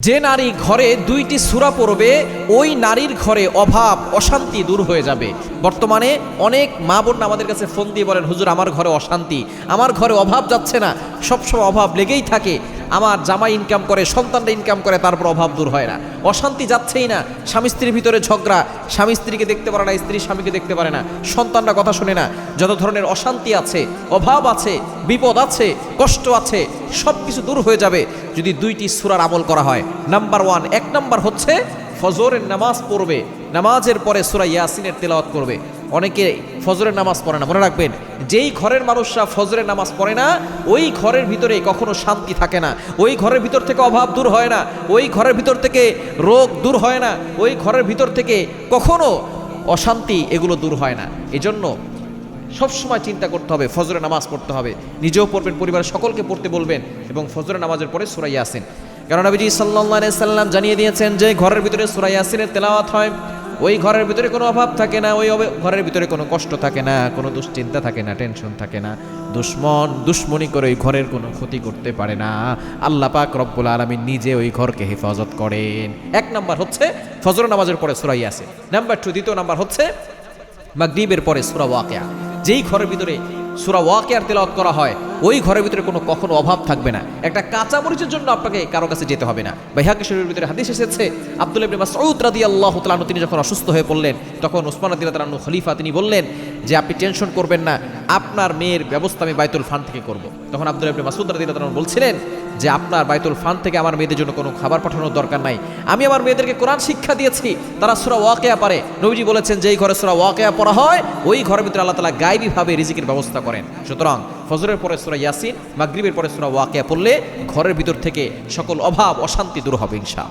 যে নারী ঘরে দুইটি সূরা পড়বে ওই নারীর ঘরে অভাব অশান্তি দূর হয়ে যাবে। বর্তমানে অনেক মা বোন আমাদের কাছে ফোন দিয়ে বলেন, হুজুর আমার ঘরে অশান্তি, আমার ঘরে অভাব যাচ্ছে না, সবসময় অভাব লেগেই থাকে, আমার জামাই ইনকাম করে, সন্তানরা ইনকাম করে, তারপর অভাব দূর হয় না, অশান্তি যাচ্ছেই না, স্বামী স্ত্রীর ভিতরে ঝগড়া, স্বামী স্ত্রীকে দেখতে পারে না, স্ত্রী স্বামীকে দেখতে পারে না, সন্তানরা কথা শোনে না, যত ধরনের অশান্তি আছে, অভাব আছে, বিপদ আছে, কষ্ট আছে, সব কিছু দূর হয়ে যাবে যদি দুইটি সূরার আমল করা হয়। নাম্বার ওয়ান, এক নাম্বার হচ্ছে ফজরের নামাজ পড়বে, নামাজের পরে সূরা ইয়াসিনের তেলাওয়াত করবে। অনেকে ফজরের নামাজ পড়ে না, মনে রাখবেন, যেই ঘরের মানুষরা ফজরের নামাজ পড়ে না ওই ঘরের ভিতরে কখনো শান্তি থাকে না, ওই ঘরের ভিতর থেকে অভাব দূর হয় না, ওই ঘরের ভিতর থেকে রোগ দূর হয় না, ওই ঘরের ভিতর থেকে কখনো অশান্তি এগুলো দূর হয় না। এজন্য সবসময় চিন্তা করতে হবে, ফজরের নামাজ পড়তে হবে, নিজেও পড়বেন, পরিবারের সকলকে পড়তে বলবেন, এবং ফজরের নামাজের পরে সূরা ইয়াসিন। কারণ নবীজি সাল্লাল্লাহু আলাইহি সাল্লাম জানিয়ে দিয়েছেন যে ঘরের ভিতরে সূরা ইয়াসিনের তেলাওয়াত হয় ওই ঘরের ভিতরে কোনো অভাব থাকে না, ওই ঘরের ভিতরে কোনো কষ্ট থাকে না, কোনো দুশ্চিন্তা থাকে না, টেনশন থাকে না, দুশ্মনী করে ওই ঘরের কোনো ক্ষতি করতে পারে না। আল্লাহ পাক রব্বুল আলামিন নিজে ওই ঘরকে হেফাজত করেন। এক নাম্বার হচ্ছে ফজরের নামাজের পরে সূরা ইয়াসিন। নাম্বার টু, দ্বিতীয় নাম্বার হচ্ছে মাগরিবের পরে সূরা ওয়াকিয়া। যেই ঘরের ভিতরে সূরা ওয়াকিয়ার তেলাওয়াত করা হয় ওই ঘরের ভিতরে কখনো অভাব থাকবে না। একটা কাঁচা মরিচের জন্য আপনাকে কারো কাছে যেতে হবে না। বাইহাকী শরীফের ভিতরে হাদিস এসেছে, আব্দুল্লাহ ইবনে মাসউদ রাদিয়াল্লাহু তাআলা তিনি যখন অসুস্থ হয়ে পড়লেন তখন ওসমান রাদিয়াল্লাহু তাআলা খলিফা, তিনি বললেন যে আপনি টেনশন করবেন না, আপনার মেয়ের ব্যবস্থা আমি বাইতুল ফান্ড থেকে করব। তখন আব্দুল্লাহ ইবনে মাসউদ রাদিয়াল্লাহু তাআলা বলছিলেন যে আপনার বাইতুল ফান্ড থেকে আমার মেয়েদের জন্য কোনো খাবার পাঠানোর দরকার নাই, আমি আমার মেয়েদেরকে কোরআন শিক্ষা দিয়েছি, তারা সূরা ওয়াকিয়া পারে। নবীজি বলেছেন যেই ঘরে সূরা ওয়াকিয়া পড়া হয় ওই ঘরের ভিতরে আল্লাহ তাআলা গায়বীভাবে রিজিকের ব্যবস্থা করেন। সুতরাং ফজরের পরে সূরা ইয়াসিন, মাগরিবের পরে সূরা ওয়াকিয়া পড়লে ঘরের ভিতর থেকে সকল অভাব অশান্তি দূর হবে ইনশাআল্লাহ।